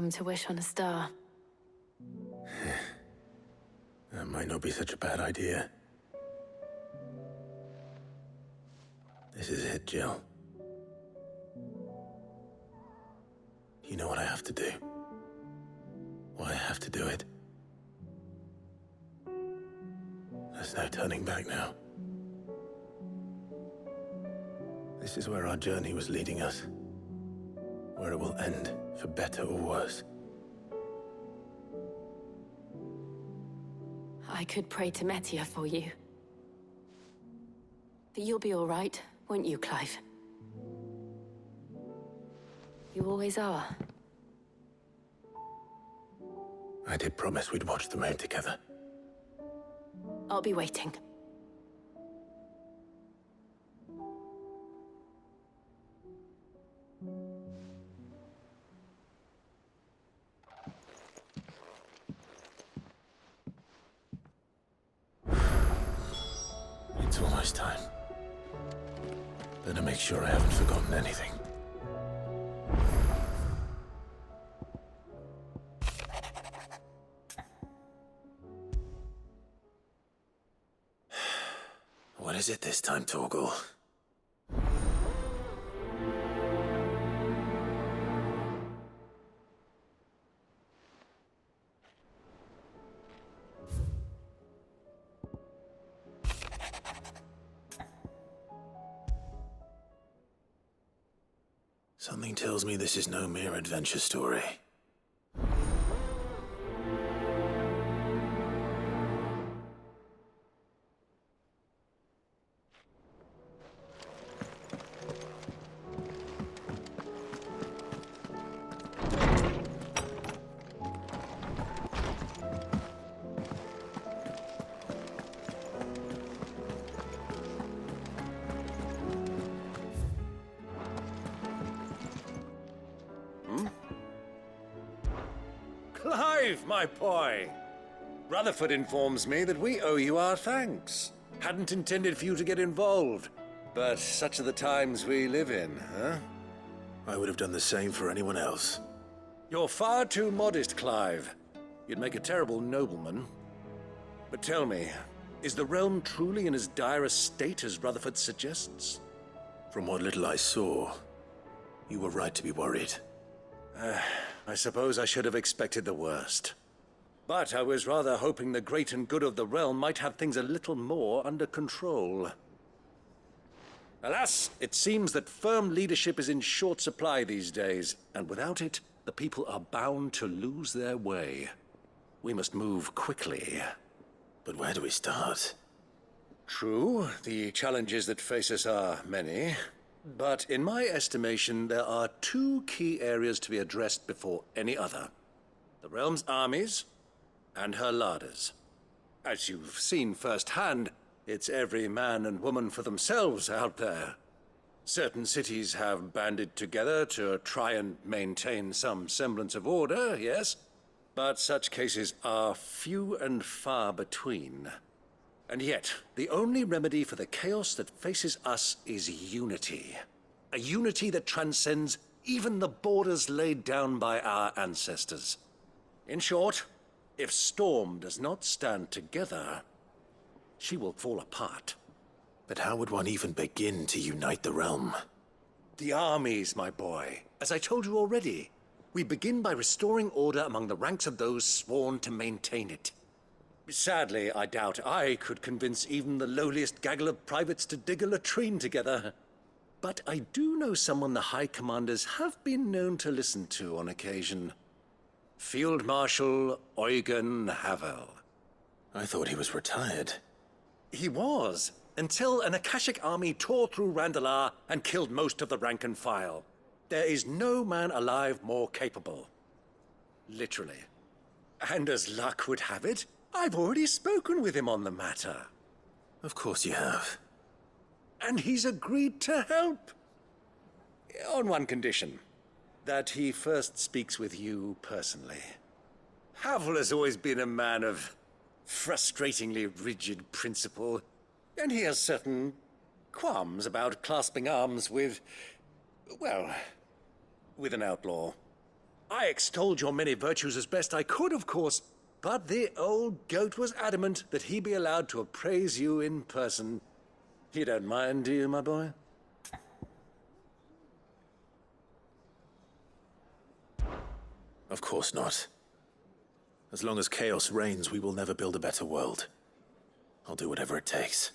come to wish on a star. That might not be such a bad idea. This is it, Jill. You know what I have to do. Why I have to do it. There's no turning back now. This is where our journey was leading us. Where it will end, for better or worse. I could pray to Metia for you. But you'll be all right, won't you, Clive? You always are. I did promise we'd watch the moon together. I'll be waiting. It's almost time. Better make sure I haven't forgotten anything. What is it this time, Torgal? Something tells me this is no mere adventure story. Clive, my boy! Rutherford informs me that we owe you our thanks. Hadn't intended for you to get involved, but such are the times we live in, huh? I would have done the same for anyone else. You're far too modest, Clive. You'd make a terrible nobleman. But tell me, is the realm truly in as dire a state as Rutherford suggests? From what little I saw, you were right to be worried. I suppose I should have expected the worst. But I was rather hoping the great and good of the realm might have things a little more under control. Alas, it seems that firm leadership is in short supply these days, and without it, the people are bound to lose their way. We must move quickly. But where do we start? True, the challenges that face us are many. But in my estimation, there are two key areas to be addressed before any other. The realm's armies and her larders. As you've seen firsthand, it's every man and woman for themselves out there. Certain cities have banded together to try and maintain some semblance of order, yes? But such cases are few and far between. And yet, the only remedy for the chaos that faces us is unity. A unity that transcends even the borders laid down by our ancestors. In short, if Storm does not stand together, she will fall apart. But how would one even begin to unite the realm? The armies, my boy. As I told you already, we begin by restoring order among the ranks of those sworn to maintain it. Sadly, I doubt I could convince even the lowliest gaggle of privates to dig a latrine together. But I do know someone the High Commanders have been known to listen to on occasion. Field Marshal Eugen Havel. I thought he was retired. He was, until an Akashic army tore through Randalar and killed most of the rank and file. There is no man alive more capable. Literally. And as luck would have it, I've already spoken with him on the matter. Of course you have. And he's agreed to help. On one condition. That he first speaks with you personally. Havel has always been a man of frustratingly rigid principle, and he has certain qualms about clasping arms with, well, with an outlaw. I extolled your many virtues as best I could, of course, but the old goat was adamant that he be allowed to appraise you in person. You don't mind, do you, my boy? Of course not. As long as chaos reigns, we will never build a better world. I'll do whatever it takes.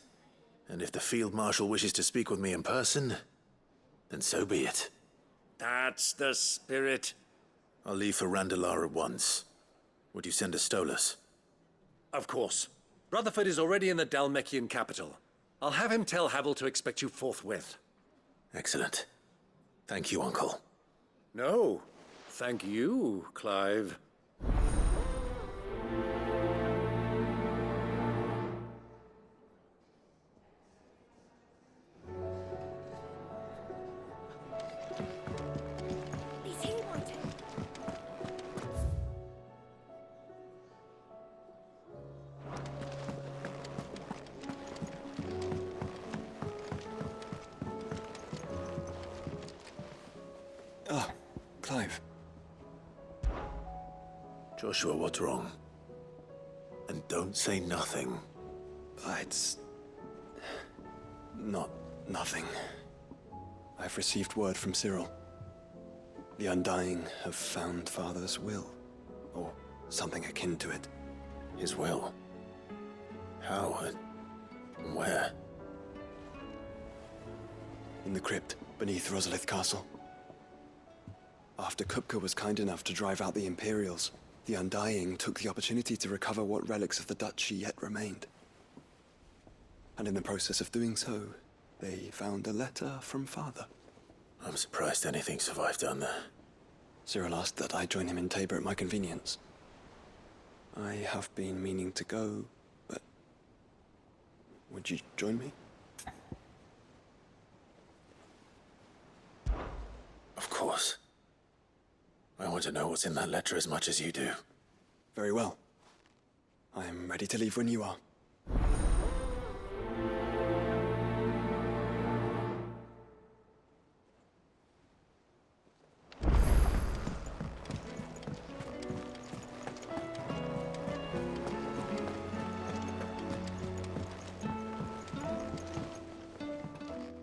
And if the Field Marshal wishes to speak with me in person, then so be it. That's the spirit. I'll leave for Randalar at once. Would you send a Stolas? Of course. Rutherford is already in the Dalmekian capital. I'll have him tell Havel to expect you forthwith. Excellent. Thank you, Uncle. No, thank you, Clive. Ah, Clive. Joshua, what's wrong? And don't say nothing. It's... nothing. I've received word from Cyril. The Undying have found Father's will, or something akin to it. His will? How? Where? In the crypt beneath Rosalith Castle. After Kupka was kind enough to drive out the Imperials, the Undying took the opportunity to recover what relics of the Duchy yet remained. And in the process of doing so, they found a letter from Father. I'm surprised anything survived down there. Cyril asked that I join him in Tabor at my convenience. I have been meaning to go, but... would you join me? Of course. I want to know what's in that letter as much as you do. Very well. I am ready to leave when you are.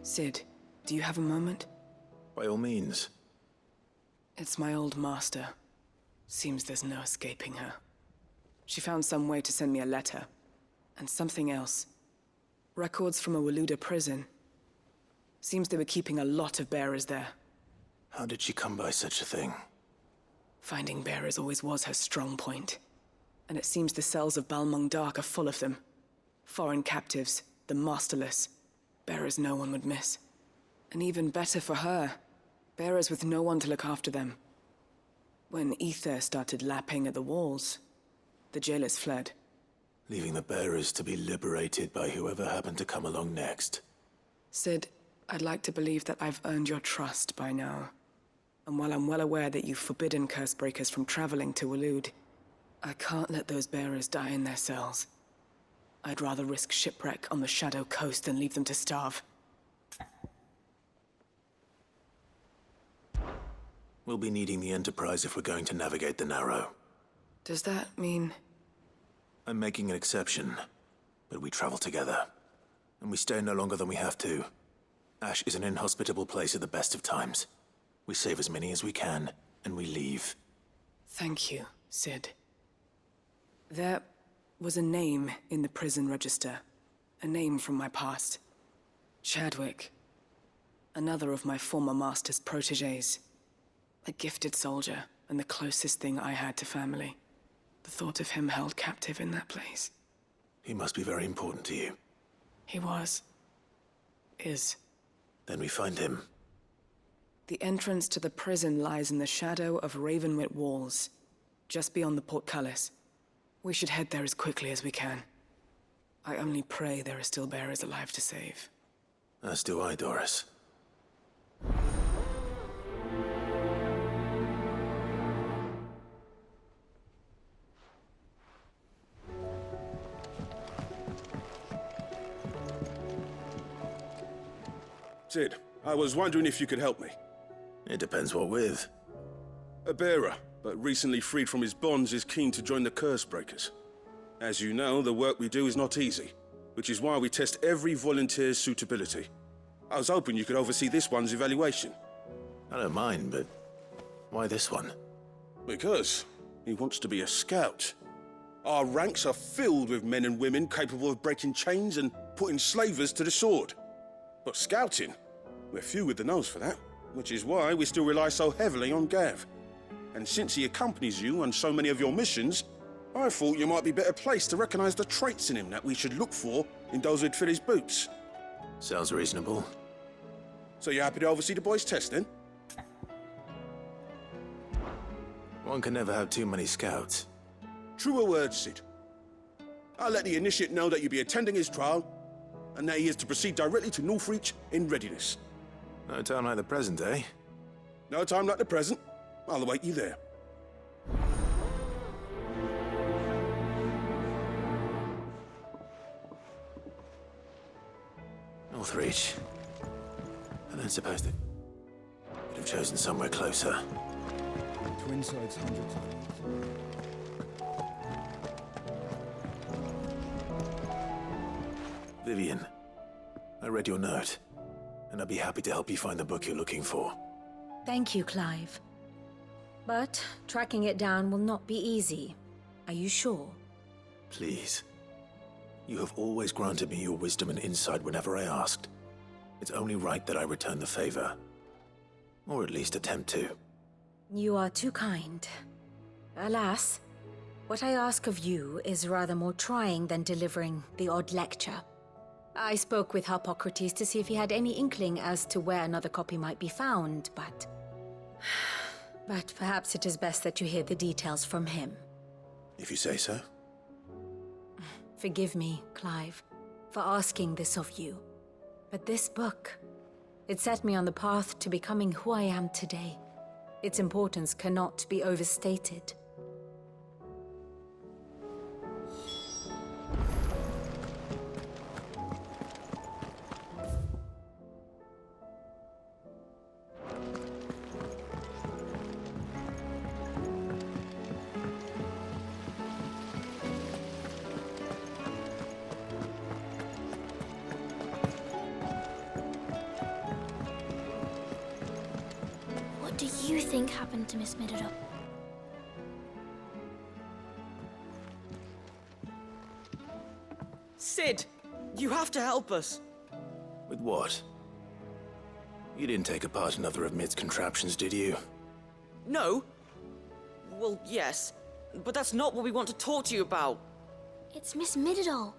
Sid, do you have a moment? By all means. It's my old master. Seems there's no escaping her. She found some way to send me a letter. And something else. Records from a Waluda prison. Seems they were keeping a lot of bearers there. How did she come by such a thing? Finding bearers always was her strong point. And it seems the cells of Balmung Dark are full of them. Foreign captives, the masterless. Bearers no one would miss. And even better for her, bearers with no one to look after them. When ether started lapping at the walls, the jailers fled. Leaving the bearers to be liberated by whoever happened to come along next. Sid, I'd like to believe that I've earned your trust by now. And while I'm well aware that you've forbidden Cursebreakers from traveling to Waloed, I can't let those bearers die in their cells. I'd rather risk shipwreck on the Shadow Coast than leave them to starve. We'll be needing the Enterprise if we're going to navigate the Narrow. Does that mean... I'm making an exception, but we travel together. And we stay no longer than we have to. Ash is an inhospitable place at the best of times. We save as many as we can, and we leave. Thank you, Sid. There was a name in the prison register. A name from my past. Chadwick. Another of my former master's protégés. A gifted soldier, and the closest thing I had to family. The thought of him held captive in that place. He must be very important to you. He was. Is. Then we find him. The entrance to the prison lies in the shadow of Ravenwit walls, just beyond the portcullis. We should head there as quickly as we can. I only pray there are still bearers alive to save. As do I, Doris. Sid, I was wondering if you could help me. It depends what with. A bearer, but recently freed from his bonds, is keen to join the Cursebreakers. As you know, the work we do is not easy, which is why we test every volunteer's suitability. I was hoping you could oversee this one's evaluation. I don't mind, but why this one? Because he wants to be a scout. Our ranks are filled with men and women capable of breaking chains and putting slavers to the sword. But scouting, we're few with the nose for that, which is why we still rely so heavily on Gav. And since he accompanies you on so many of your missions, I thought you might be better placed to recognize the traits in him that we should look for in those who'd fill his boots. Sounds reasonable. So you're happy to oversee the boys' test, then? One can never have too many scouts. Truer words, Sid. I'll let the initiate know that you'll be attending his trial, and that he is to proceed directly to Northreach in readiness. No time like the present, eh? No time like the present. I'll await you there. Northreach. I don't suppose they could have chosen somewhere closer. Twin sides 100 times. Vivian, I read your note, and I'd be happy to help you find the book you're looking for. Thank you, Clive. But tracking it down will not be easy. Are you sure? Please. You have always granted me your wisdom and insight whenever I asked. It's only right that I return the favor. Or at least attempt to. You are too kind. Alas, what I ask of you is rather more trying than delivering the odd lecture. I spoke with Harpocrates to see if he had any inkling as to where another copy might be found, but... But perhaps it is best that you hear the details from him. If you say so. Forgive me, Clive, for asking this of you. But this book, it set me on the path to becoming who I am today. Its importance cannot be overstated. What do you think happened to Miss Middledon? Sid, you have to help us. With what? You didn't take apart another of Mid's contraptions, did you? No. Well, yes, but that's not what we want to talk to you about. It's Miss Middledon.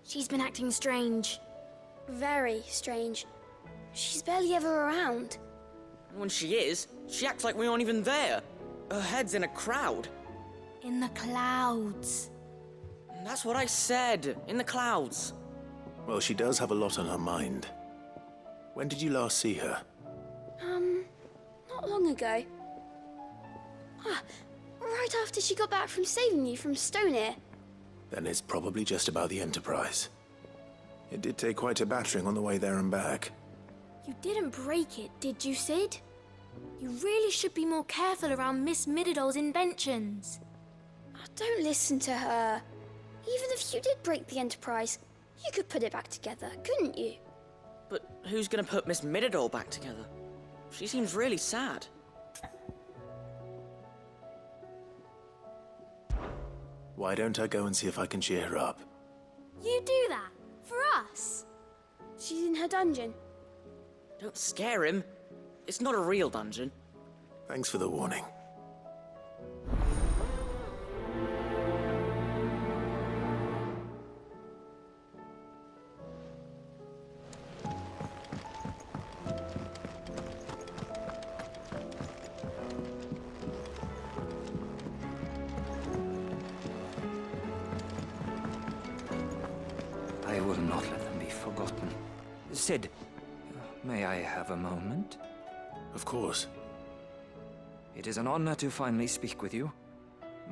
She's been acting strange. Very strange. She's barely ever around. When she is, she acts like we aren't even there. Her head's in a crowd. In the clouds. That's what I said, in the clouds. Well, she does have a lot on her mind. When did you last see her? Not long ago. Right after she got back from saving you from Stoneir. Then it's probably just about the Enterprise. It did take quite a battering on the way there and back. You didn't break it, did you, Sid? You really should be more careful around Miss Middledon's inventions. Don't listen to her. Even if you did break the Enterprise, you could put it back together, couldn't you? But who's gonna put Miss Middledon back together? She seems really sad. Why don't I go and see if I can cheer her up? You do that? For us? She's in her dungeon. Don't scare him. It's not a real dungeon. Thanks for the warning. I will not let them be forgotten. Sid, may I have a moment? Of course. It is an honor to finally speak with you.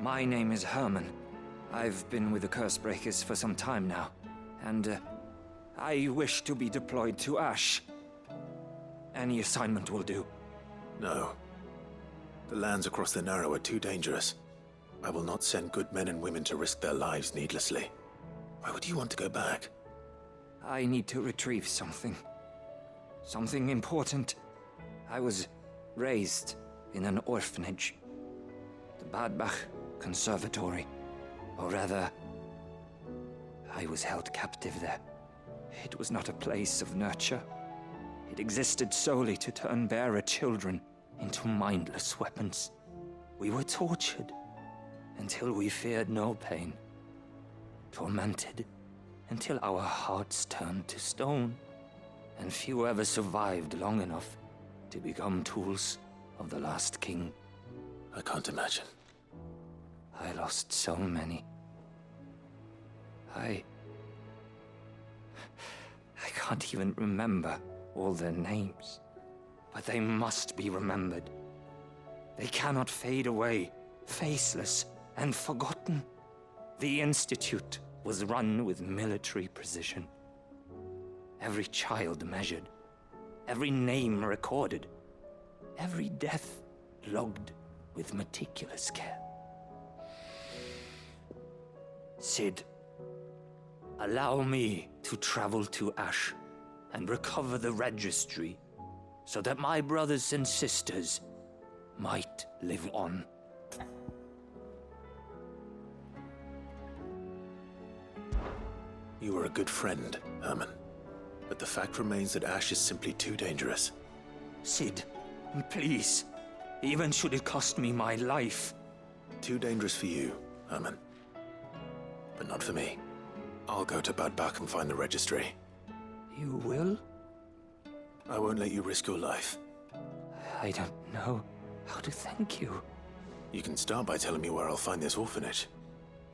My name is Herman. I've been with the Cursebreakers for some time now, and I wish to be deployed to Ash. Any assignment will do. No. The lands across the Narrow are too dangerous. I will not send good men and women to risk their lives needlessly. Why would you want to go back? I need to retrieve something. Something important. I was raised in an orphanage. The Badbach Conservatory. Or rather, I was held captive there. It was not a place of nurture. It existed solely to turn bearer children into mindless weapons. We were tortured until we feared no pain. Tormented until our hearts turned to stone. And few ever survived long enough to become tools of the last king. I can't imagine. I lost so many. I can't even remember all their names. But they must be remembered. They cannot fade away, faceless and forgotten. The Institute was run with military precision. Every child measured, every name recorded, every death logged with meticulous care. Cid, allow me to travel to Ash and recover the registry so that my brothers and sisters might live on. You were a good friend, Herman. But the fact remains that Ash is simply too dangerous. Cid, please. Even should it cost me my life. Too dangerous for you, Herman. But not for me. I'll go to Bad Bach and find the registry. You will? I won't let you risk your life. I don't know how to thank you. You can start by telling me where I'll find this orphanage.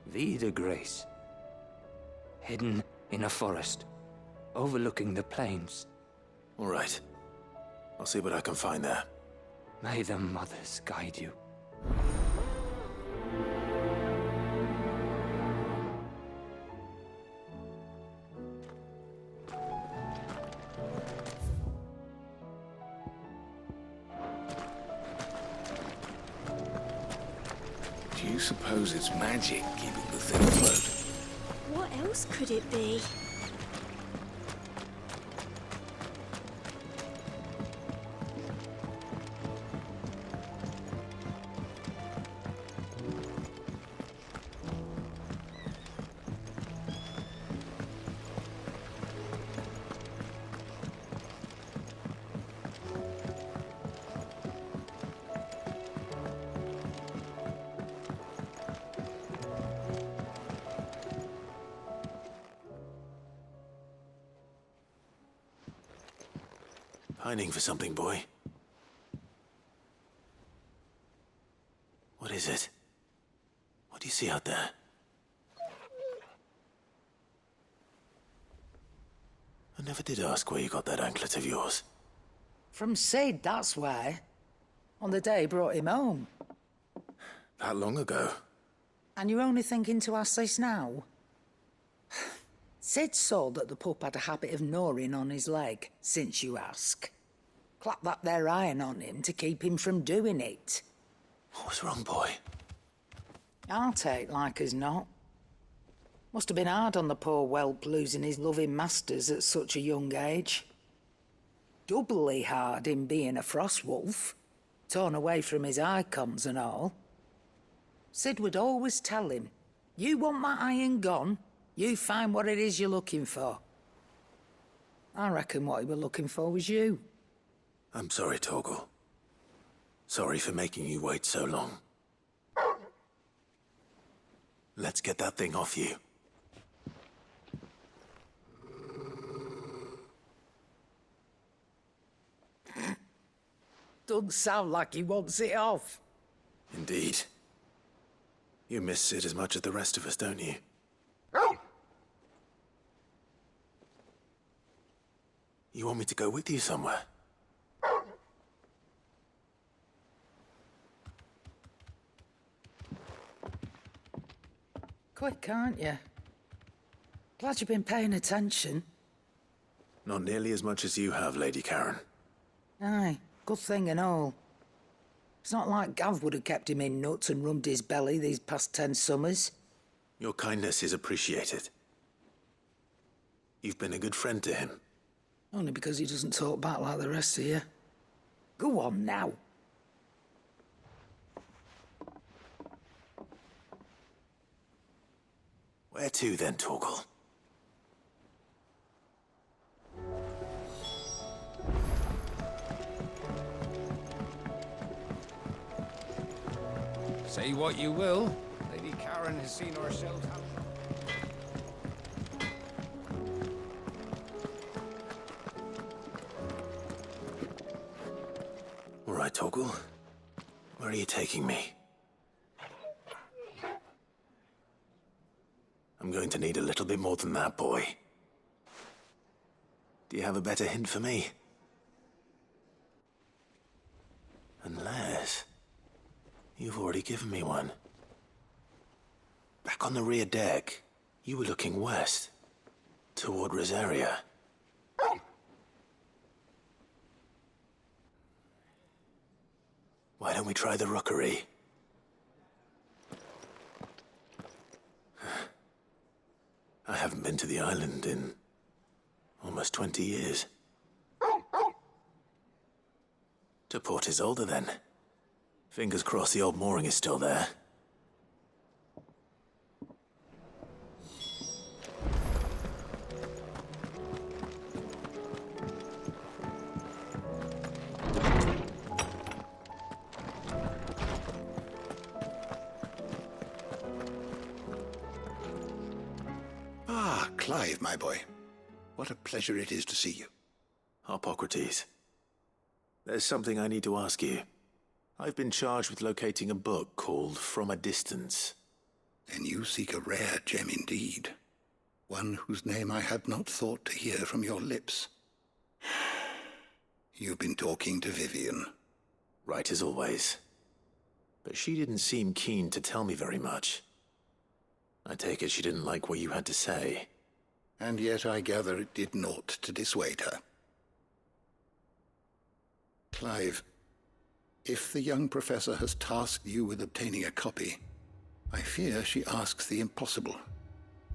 Vie de Grace. Hidden in a forest, overlooking the plains. All right. I'll see what I can find there. May the mothers guide you. Do you suppose it's magic keeping the thing afloat? What else could it be? Pining for something, boy. What is it? What do you see out there? I never did ask where you got that anklet of yours. From Cid, that's why. On the day he brought him home. That long ago? And you're only thinking to ask this now? Cid saw that the pup had a habit of gnawing on his leg, since you ask. Clap that there iron on him to keep him from doing it. What was wrong, boy? I'll take like as not. Must have been hard on the poor whelp losing his loving masters at such a young age. Doubly hard in being a frost wolf, torn away from his icons and all. Cid would always tell him, you want my iron gone, you find what it is you're looking for. I reckon what he were looking for was you. I'm sorry, Torgal. Sorry for making you wait so long. Let's get that thing off you. Doesn't sound like he wants it off. Indeed. You miss Cid as much as the rest of us, don't you? You want me to go with you somewhere? Quick, aren't you? Glad you've been paying attention. Not nearly as much as you have, Lady Karen. Aye, good thing and all. It's not like Gav would have kept him in nuts and rubbed his belly these past 10 summers. Your kindness is appreciated. You've been a good friend to him. Only because he doesn't talk back like the rest of you. Go on now. Where to then, Torgal? Say what you will, Lady Karen has seen herself how... All right, Torgal. Where are you taking me? I'm going to need a little bit more than that, boy. Do you have a better hint for me? Unless... you've already given me one. Back on the rear deck, you were looking west, toward Rosaria. Why don't we try the rookery? I haven't been to the island in almost 20 years. To Port Isolde, then. Fingers crossed the old mooring is still there. Ah, Clive, my boy. What a pleasure it is to see you. Harpocrates. There's something I need to ask you. I've been charged with locating a book called From a Distance. Then you seek a rare gem indeed. One whose name I had not thought to hear from your lips. You've been talking to Vivian. Right as always. But she didn't seem keen to tell me very much. I take it she didn't like what you had to say. And yet I gather it did naught to dissuade her. Clive, if the young professor has tasked you with obtaining a copy, I fear she asks the impossible.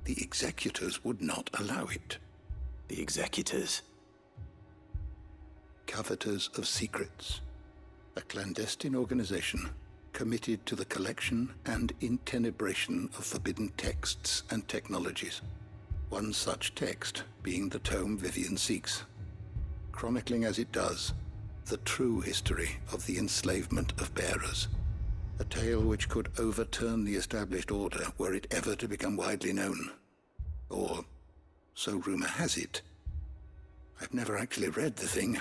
The executors would not allow it. The executors? Coveters of Secrets. A clandestine organization committed to the collection and intenebration of forbidden texts and technologies. One such text being the tome Vivian seeks, chronicling as it does the true history of the enslavement of bearers. A tale which could overturn the established order were it ever to become widely known. Or, so rumor has it. I've never actually read the thing,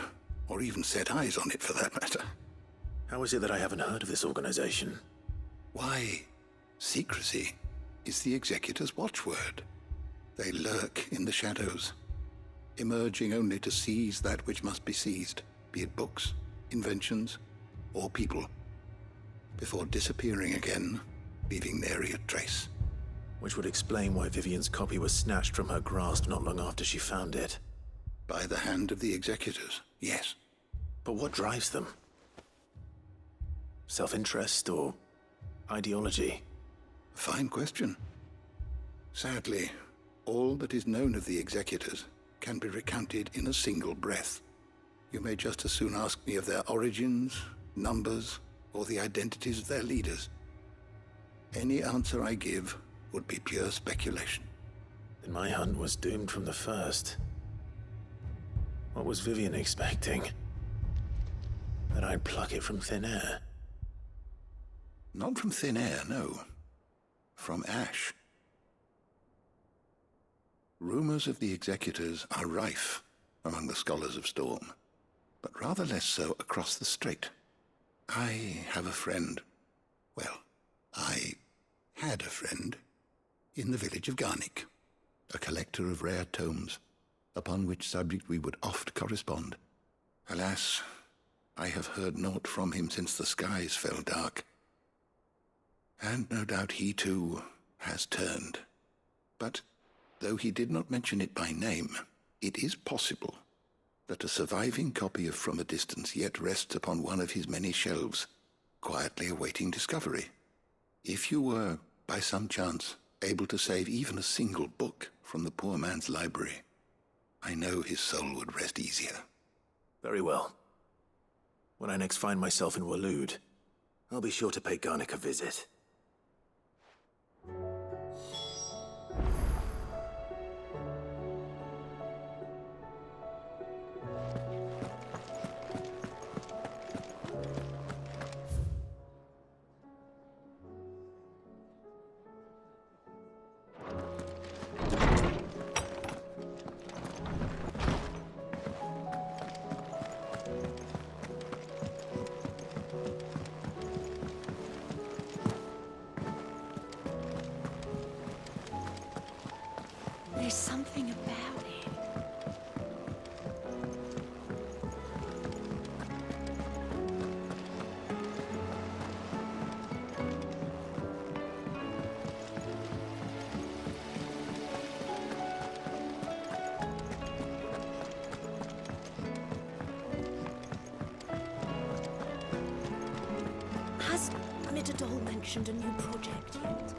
or even set eyes on it for that matter. How is it that I haven't heard of this organization? Why, secrecy is the executor's watchword. They lurk in the shadows, emerging only to seize that which must be seized, be it books, inventions, or people, before disappearing again, leaving nary a trace. Which would explain why Vivian's copy was snatched from her grasp not long after she found it. By the hand of the executors, yes. But what drives them? Self-interest or ideology? A fine question. Sadly, all that is known of the executors can be recounted in a single breath. You may just as soon ask me of their origins, numbers, or the identities of their leaders. Any answer I give would be pure speculation. Then my hunt was doomed from the first. What was Vivian expecting? That I'd pluck it from thin air? Not from thin air, no. From ash. Rumors of the executors are rife among the scholars of Storm, but rather less so across the strait. I have a friend. Well, I had a friend in the village of Garnick, a collector of rare tomes, upon which subject we would oft correspond. Alas, I have heard naught from him since the skies fell dark. And no doubt he too has turned. But though he did not mention it by name, it is possible that a surviving copy of From a Distance yet rests upon one of his many shelves, quietly awaiting discovery. If you were, by some chance, able to save even a single book from the poor man's library, I know his soul would rest easier. Very well. When I next find myself in Waloed, I'll be sure to pay Garnick a visit. There's something about it. Has Midadol mentioned a new project yet?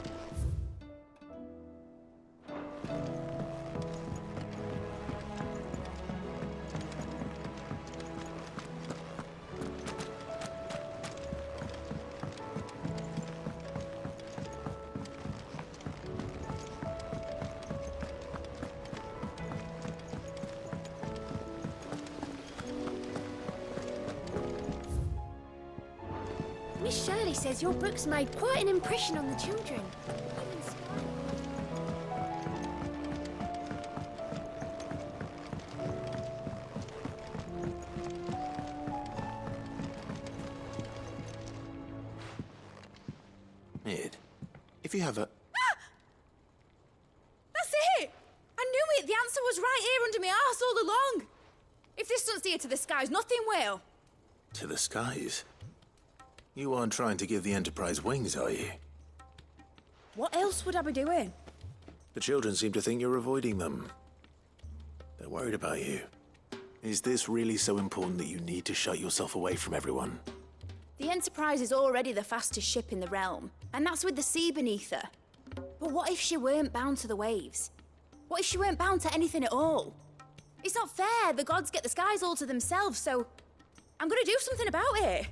Miss Shirley says your books made quite an impression on the children. Mid, if you have a... That's it! I knew it! The answer was right here under my arse all along! If this doesn't steer to the skies, nothing will! To the skies? You aren't trying to give the Enterprise wings, are you? What else would I be doing? The children seem to think you're avoiding them. They're worried about you. Is this really so important that you need to shut yourself away from everyone? The Enterprise is already the fastest ship in the realm, and that's with the sea beneath her. But what if she weren't bound to the waves? What if she weren't bound to anything at all? It's not fair. The gods get the skies all to themselves, so I'm gonna do something about it.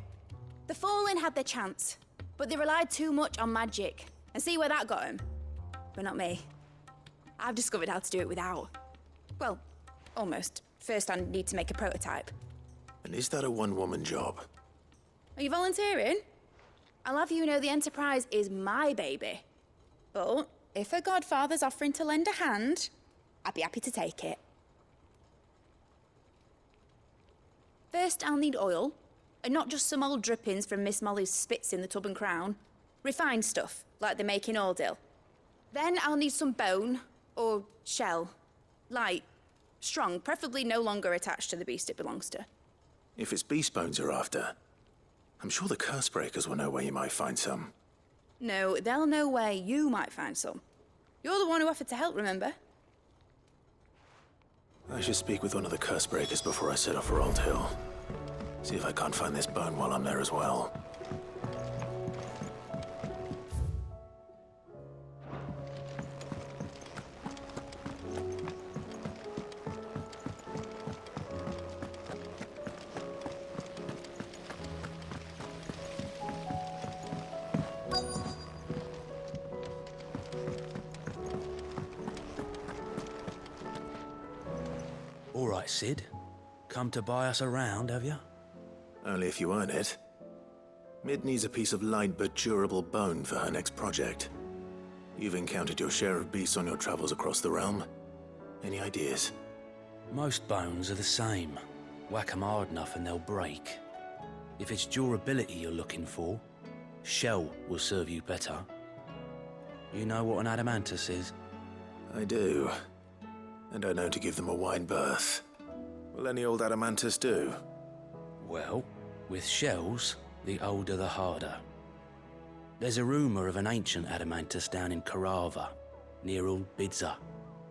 The Fallen had their chance, but they relied too much on magic. And see where that got them? But not me. I've discovered how to do it without. Well, almost. First, I need to make a prototype. And is that a one-woman job? Are you volunteering? I'll have you know the Enterprise is my baby. But if her godfather's offering to lend a hand, I'd be happy to take it. First, I'll need oil. And not just some old drippings from Miss Molly's spits in the Tub and Crown. Refined stuff, like they make in Ordil. Then I'll need some bone, or shell. Light, strong, preferably no longer attached to the beast it belongs to. If it's beast bones you're after, I'm sure the Cursebreakers will know where you might find some. No, they'll know where you might find some. You're the one who offered to help, remember? I should speak with one of the Cursebreakers before I set off for Old Hill. See if I can't find this bone while I'm there as well. All right, Sid. Come to buy us around, have you? Only if you earn it. Mid needs a piece of light but durable bone for her next project. You've encountered your share of beasts on your travels across the realm. Any ideas? Most bones are the same. Whack 'em hard enough and they'll break. If it's durability you're looking for, shell will serve you better. You know what an adamantus is? I do. And I know to give them a wide berth. Will any old adamantus do? Well, with shells, the older the harder. There's a rumour of an ancient adamantus down in Karava, near Old Bidza.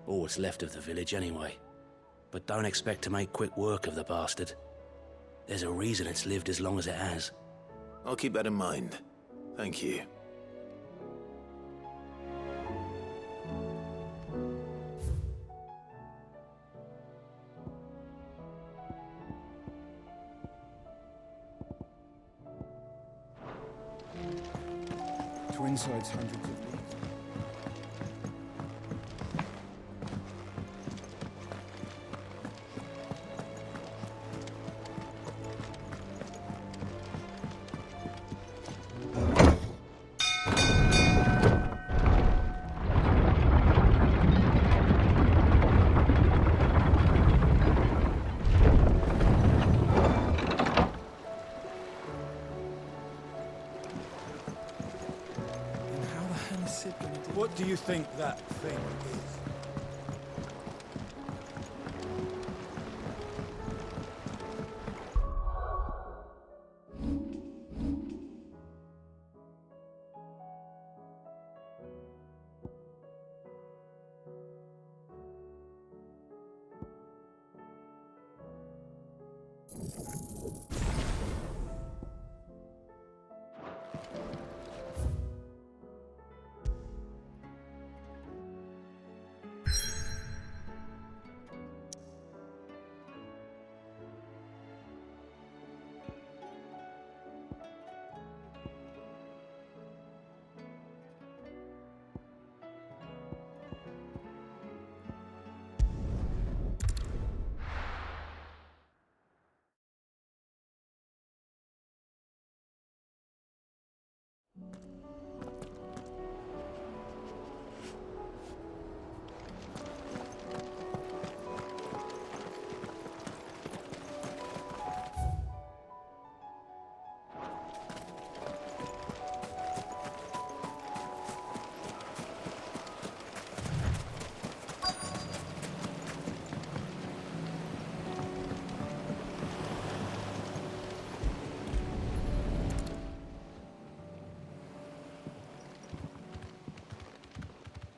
Or what's left of the village anyway. But don't expect to make quick work of the bastard. There's a reason it's lived as long as it has. I'll keep that in mind. Thank you. Twin sides hundreds of leagues. What do you think that thing is?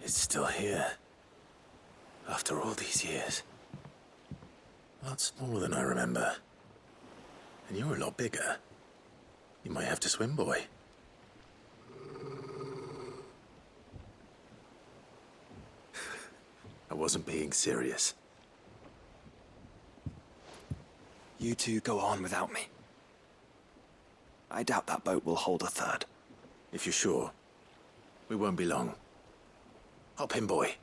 It's still here. After all these years. A lot smaller than I remember. And you're a lot bigger. You might have to swim, boy. I wasn't being serious. You two go on without me. I doubt that boat will hold a third. If you're sure, we won't be long. Hop in, boy.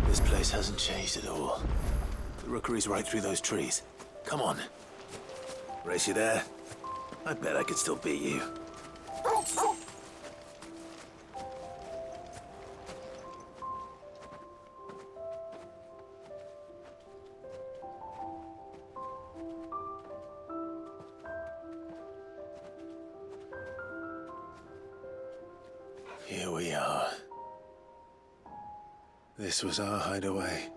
This place hasn't changed at all. The rookery's right through those trees. Come on. Race you there? I bet I could still beat you. Here we are. This was our hideaway.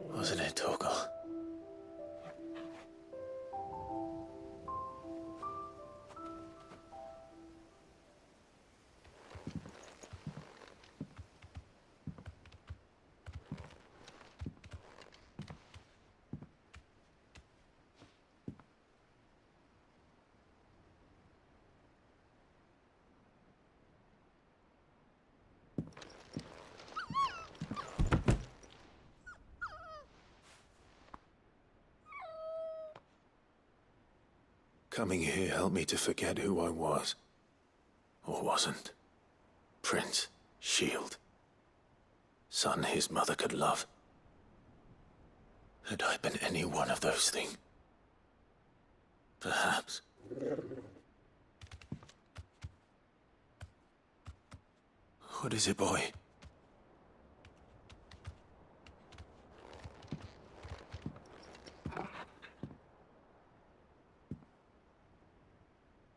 Wasn't it, Torgal? Coming here helped me to forget who I was. Or wasn't. Prince, shield. Son his mother could love. Had I been any one of those things? Perhaps. What is it, boy?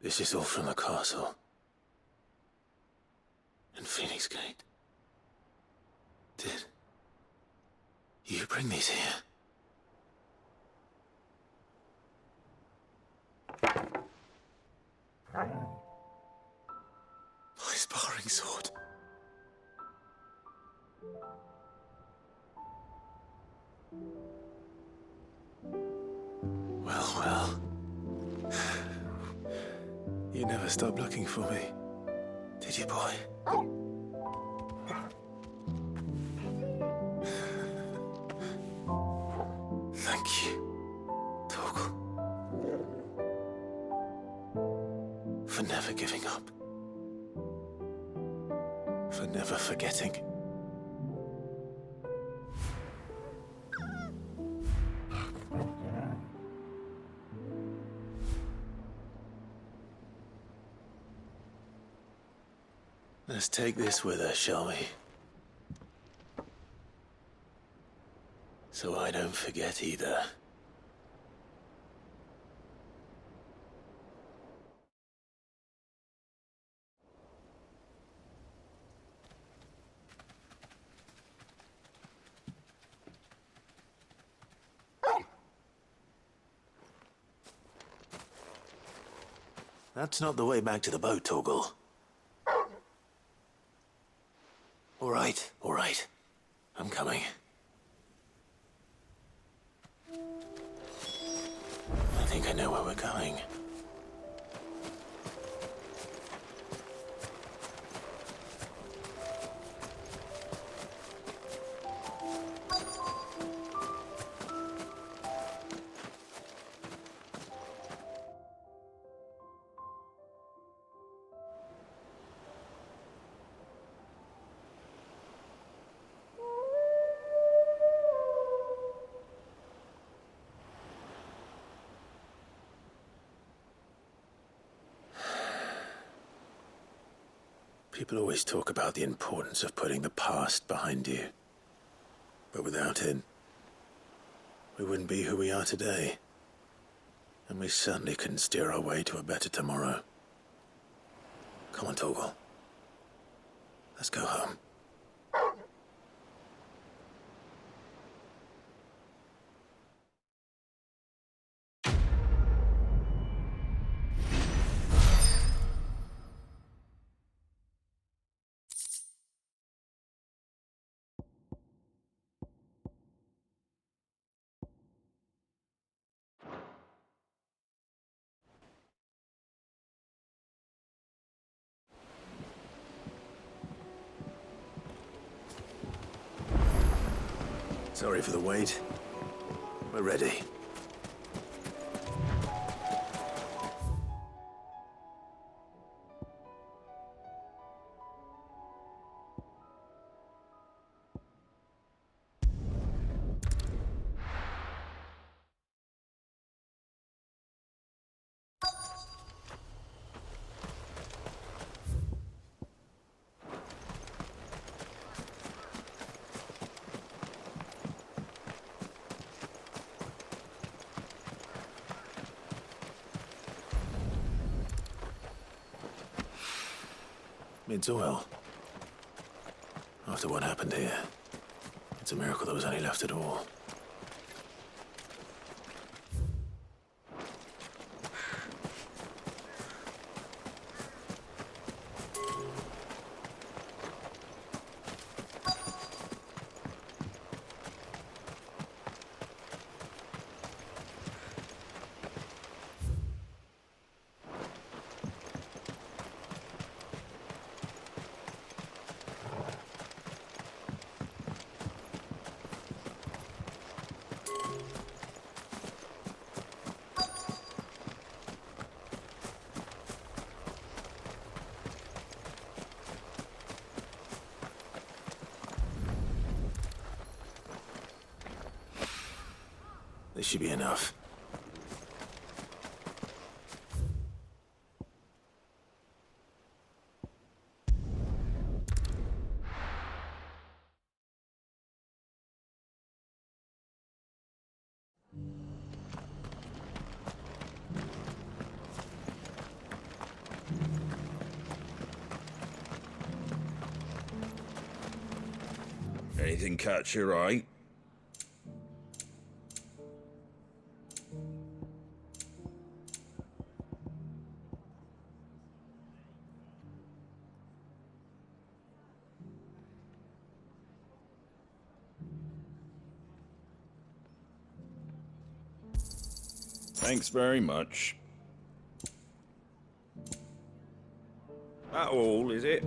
This is all from the castle. bring these here? My sparring sword. Well, well. You never stopped looking for me, did you, boy? Thank you, Torgal, for never giving up, for never forgetting. Let's take this with us, shall we? So I don't forget either. That's not the way back to the boat, Torgal. All right. I'm coming. I think I know where we're going. People always talk about the importance of putting the past behind you. But without it, we wouldn't be who we are today. And we certainly couldn't steer our way to a better tomorrow. Come on, Torgal. Let's go home. Sorry for the wait. We're ready. It's oil. After what happened here, it's a miracle there was any left at all. This should be enough. Anything catch your eye? Thanks very much. That all, is it?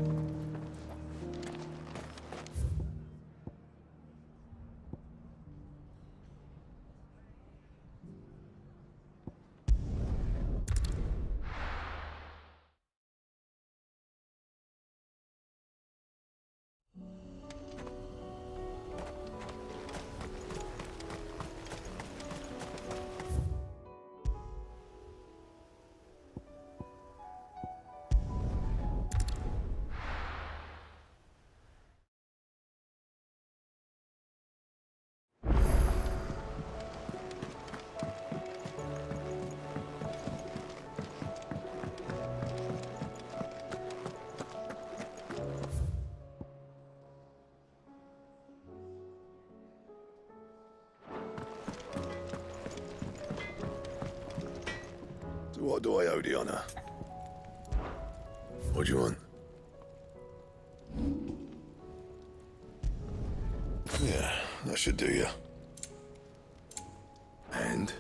What do I owe the honor? What do you want? Yeah, that should do you. And?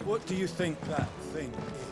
What do you think that thing is?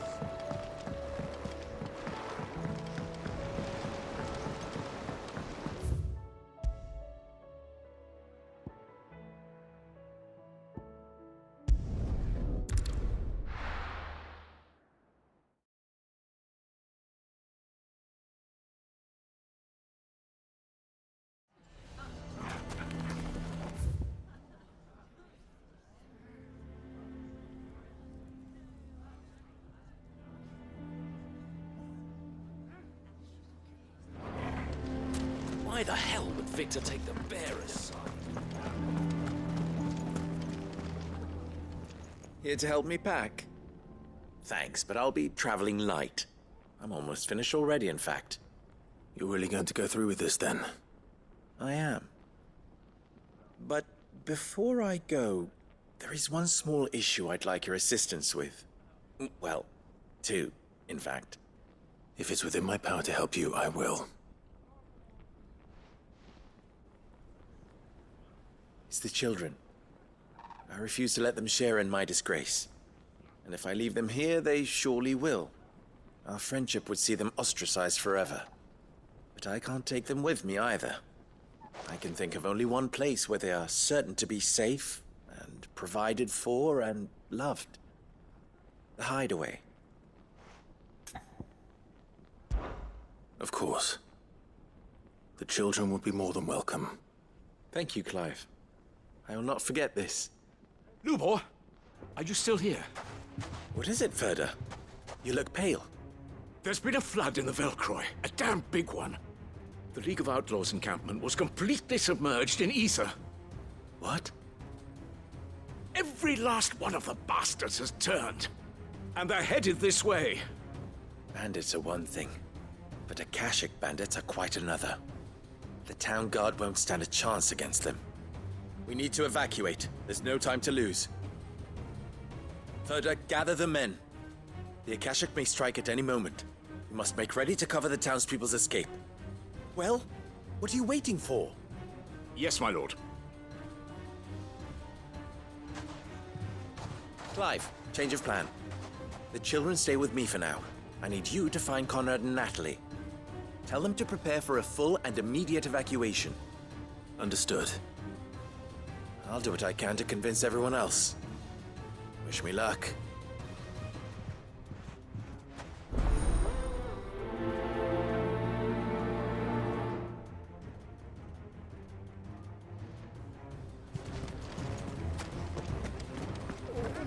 Why the hell would Victor take the bearer's side? Here to help me pack? Thanks, but I'll be traveling light. I'm almost finished already, in fact. You're really going to go through with this, then? I am. But before I go, there is one small issue I'd like your assistance with. Well, two, in fact. If it's within my power to help you, I will. It's the children. I refuse to let them share in my disgrace. And if I leave them here, they surely will. Our friendship would see them ostracized forever. But I can't take them with me either. I can think of only one place where they are certain to be safe, and provided for, and loved. The Hideaway. Of course. The children would be more than welcome. Thank you, Clive. I will not forget this. Lubor, are you still here? What is it, Ferda? You look pale. There's been a flood in the Velcroy, a damn big one. The League of Outlaws encampment was completely submerged in ether. What? Every last one of the bastards has turned. And they're headed this way. Bandits are one thing, but Akashic bandits are quite another. The town guard won't stand a chance against them. We need to evacuate. There's no time to lose. Ferda, gather the men. The Akashic may strike at any moment. We must make ready to cover the townspeople's escape. Well, what are you waiting for? Yes, my lord. Clive, change of plan. The children stay with me for now. I need you to find Conrad and Natalie. Tell them to prepare for a full and immediate evacuation. Understood. I'll do what I can to convince everyone else. Wish me luck.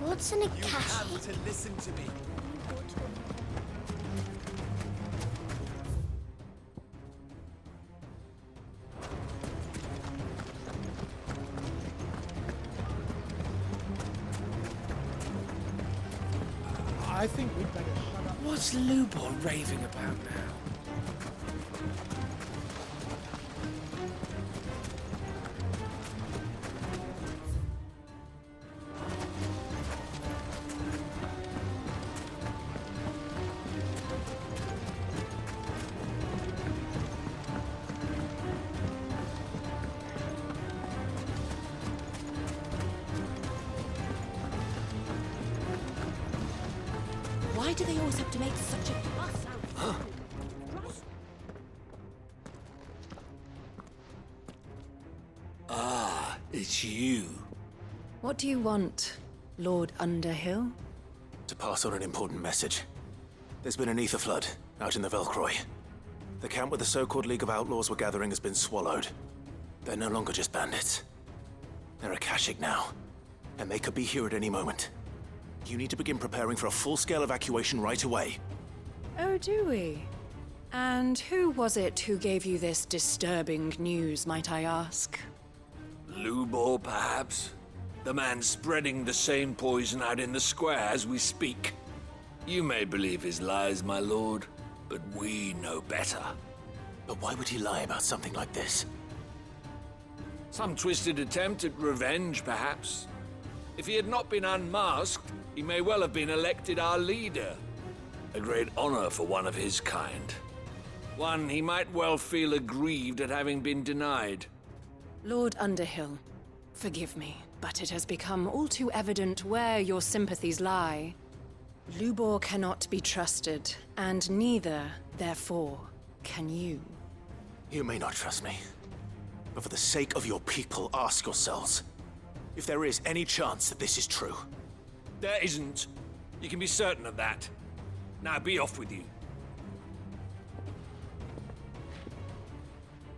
What's an Akashic? You have to listen to me. I think we'd better shut up. What's Lubor raving about now? Why do they always have to make such a fuss out of it? Ah, it's you. What do you want, Lord Underhill? To pass on an important message. There's been an ether flood out in the Velcroy. The camp where the so-called League of Outlaws were gathering has been swallowed. They're no longer just bandits. They're Akashic now, and they could be here at any moment. You need to begin preparing for a full-scale evacuation right away. Oh, do we? And who was it who gave you this disturbing news, might I ask? Lubor, perhaps? The man spreading the same poison out in the square as we speak. You may believe his lies, my lord, but we know better. But why would he lie about something like this? Some twisted attempt at revenge, perhaps. If he had not been unmasked, he may well have been elected our leader. A great honor for one of his kind. One he might well feel aggrieved at having been denied. Lord Underhill, forgive me, but it has become all too evident where your sympathies lie. Lubor cannot be trusted, and neither, therefore, can you. You may not trust me, but for the sake of your people, ask yourselves if there is any chance that this is true. There isn't. You can be certain of that. Now be off with you.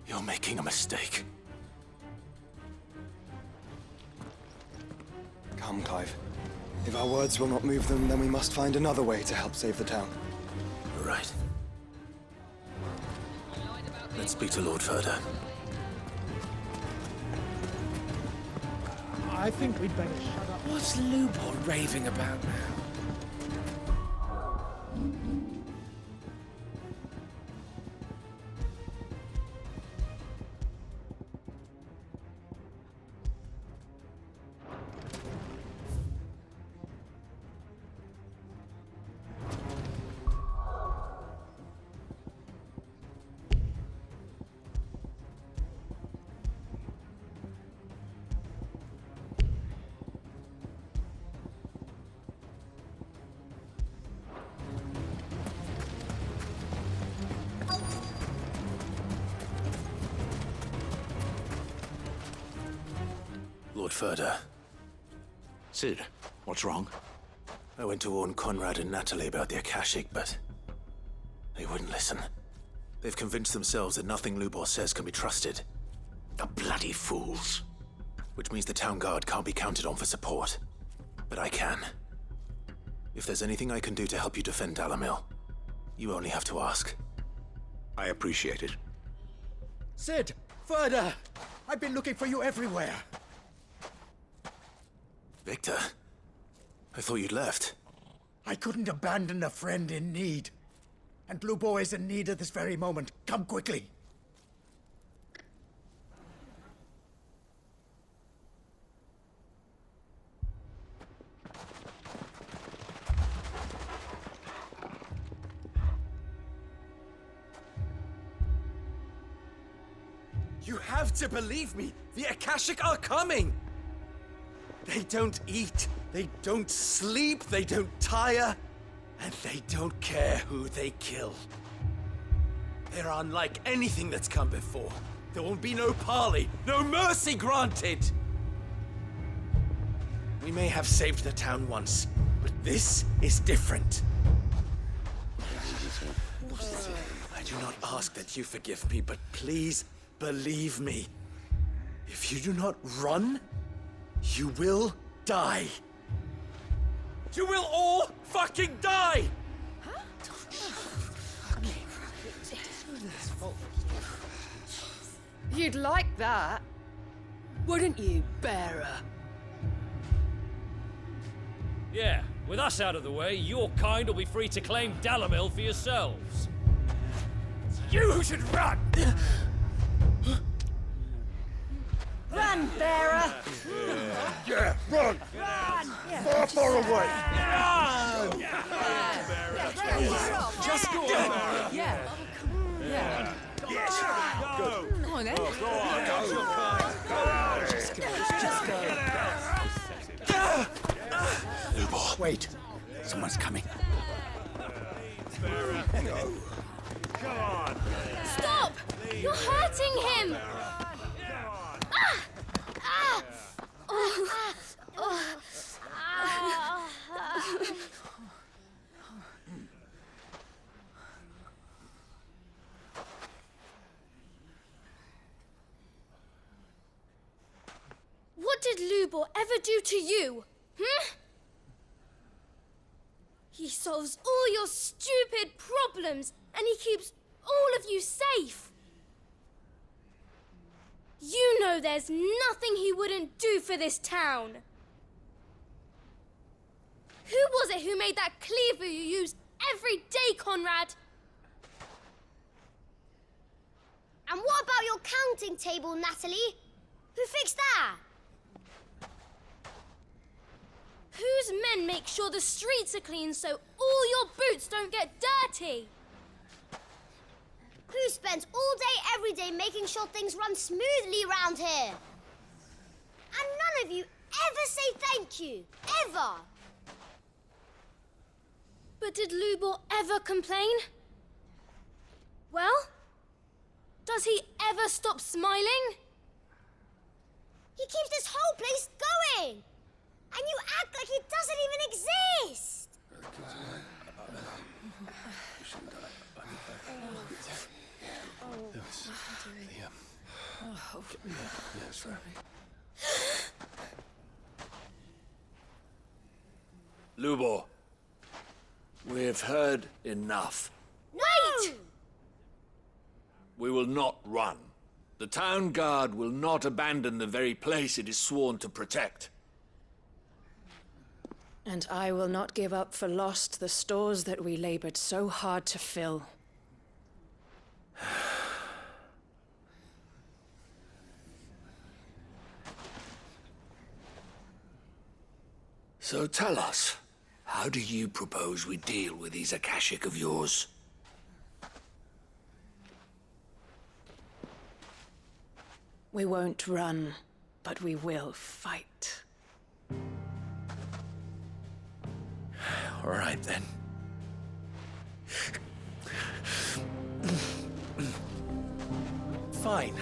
You're making a mistake. Come, Clive. If our words will not move them, then we must find another way to help save the town. You're right. Let's speak to Lord Ferda. I think we'd better shut up. What's Lubor raving about now? Lord Ferda. Sid, what's wrong? I went to warn Conrad and Natalie about the Akashic, but they wouldn't listen. They've convinced themselves that nothing Lubor says can be trusted. The bloody fools. Which means the town guard can't be counted on for support. But I can. If there's anything I can do to help you defend Dalamil, you only have to ask. I appreciate it. Sid! Ferda! I've been looking for you everywhere. Victor? I thought you'd left. I couldn't abandon a friend in need. And Lubor is in need at this very moment. Come quickly. You have to believe me! The Akashic are coming! They don't eat, they don't sleep, they don't tire, and they don't care who they kill. They're unlike anything that's come before. There will be no parley, no mercy granted! We may have saved the town once, but this is different. I do not ask that you forgive me, but please believe me. If you do not run, you will die. You will all fucking die! You'd like that, wouldn't you, bearer? Yeah, With us out of the way, your kind will be free to claim Dalamil for yourselves. You should run! Run, bearer! Yeah, run! Run! Far, far away! Run! Just go on. Yeah. Yeah. Yes! Go! Come on, then. Go on! Just go. Lubor, wait. Someone's coming. Come on! Stop! You're hurting him! Ah! Ah! Oh. Oh. Ah. What did Lubor ever do to you? He solves all your stupid problems, and he keeps all of you safe. You know there's nothing he wouldn't do for this town. Who was it who made that cleaver you use every day, Conrad? And what about your counting table, Natalie? Who fixed that? Whose men make sure the streets are clean so all your boots don't get dirty? Who spends all day, every day making sure things run smoothly round here? And none of you ever say thank you. Ever. But did Lubor ever complain? Well, does he ever stop smiling? He keeps this whole place going. And you act like it doesn't even exist! Lubor, we've heard enough. Wait! We will not run. The town guard will not abandon the very place it is sworn to protect. And I will not give up for lost the stores that we labored so hard to fill. So tell us, how do you propose we deal with these Akashic of yours? We won't run, but we will fight. All right, then. Fine.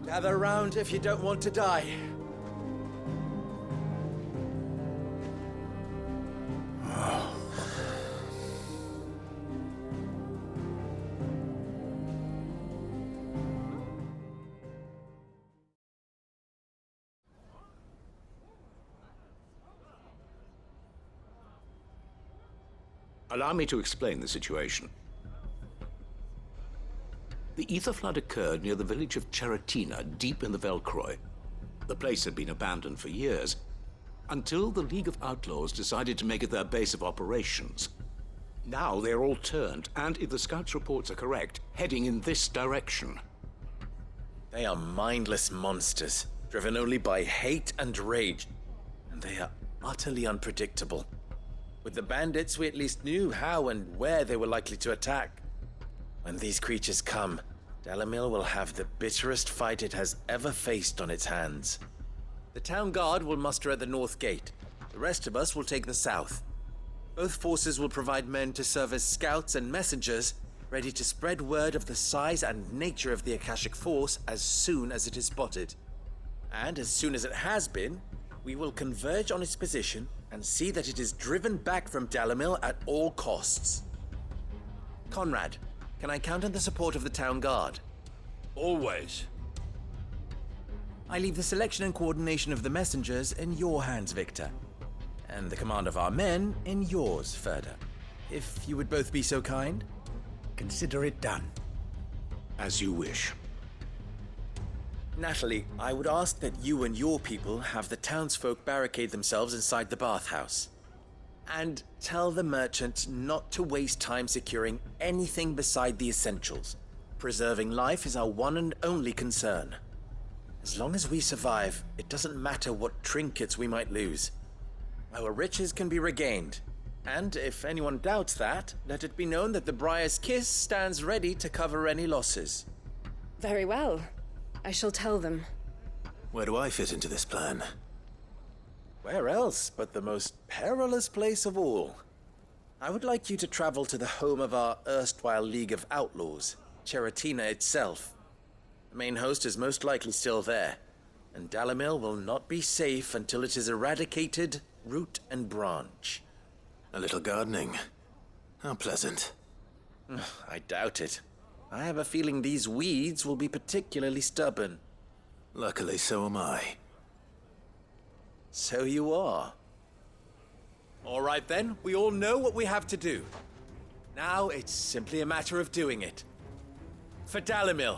Gather round if you don't want to die. Allow me to explain the situation. The ether flood occurred near the village of Cheratina, deep in the Velcroy. The place had been abandoned for years, until the League of Outlaws decided to make it their base of operations. Now they're all turned, and if the scouts' reports are correct, heading in this direction. They are mindless monsters, driven only by hate and rage, and they are utterly unpredictable. With the bandits, we at least knew how and where they were likely to attack. When these creatures come, Dalamil will have the bitterest fight it has ever faced on its hands. The town guard will muster at the north gate. The rest of us will take the south. Both forces will provide men to serve as scouts and messengers, ready to spread word of the size and nature of the Akashic force as soon as it is spotted. And as soon as it has been, we will converge on its position and see that it is driven back from Dalamil at all costs. Conrad, can I count on the support of the town guard? Always. I leave the selection and coordination of the messengers in your hands, Victor. And the command of our men in yours, Ferda. If you would both be so kind. Consider it done. As you wish. Natalie, I would ask that you and your people have the townsfolk barricade themselves inside the bathhouse. And tell the merchant not to waste time securing anything beside the essentials. Preserving life is our one and only concern. As long as we survive, it doesn't matter what trinkets we might lose. Our riches can be regained. And if anyone doubts that, let it be known that the Briar's Kiss stands ready to cover any losses. Very well. I shall tell them. Where do I fit into this plan? Where else but the most perilous place of all? I would like you to travel to the home of our erstwhile League of Outlaws, Cheratina itself. The main host is most likely still there, and Dalimil will not be safe until it is eradicated, root and branch. A little gardening. How pleasant. I doubt it. I have a feeling these weeds will be particularly stubborn. Luckily, so am I. So you are. All right then, we all know what we have to do. Now it's simply a matter of doing it. For Dalimil.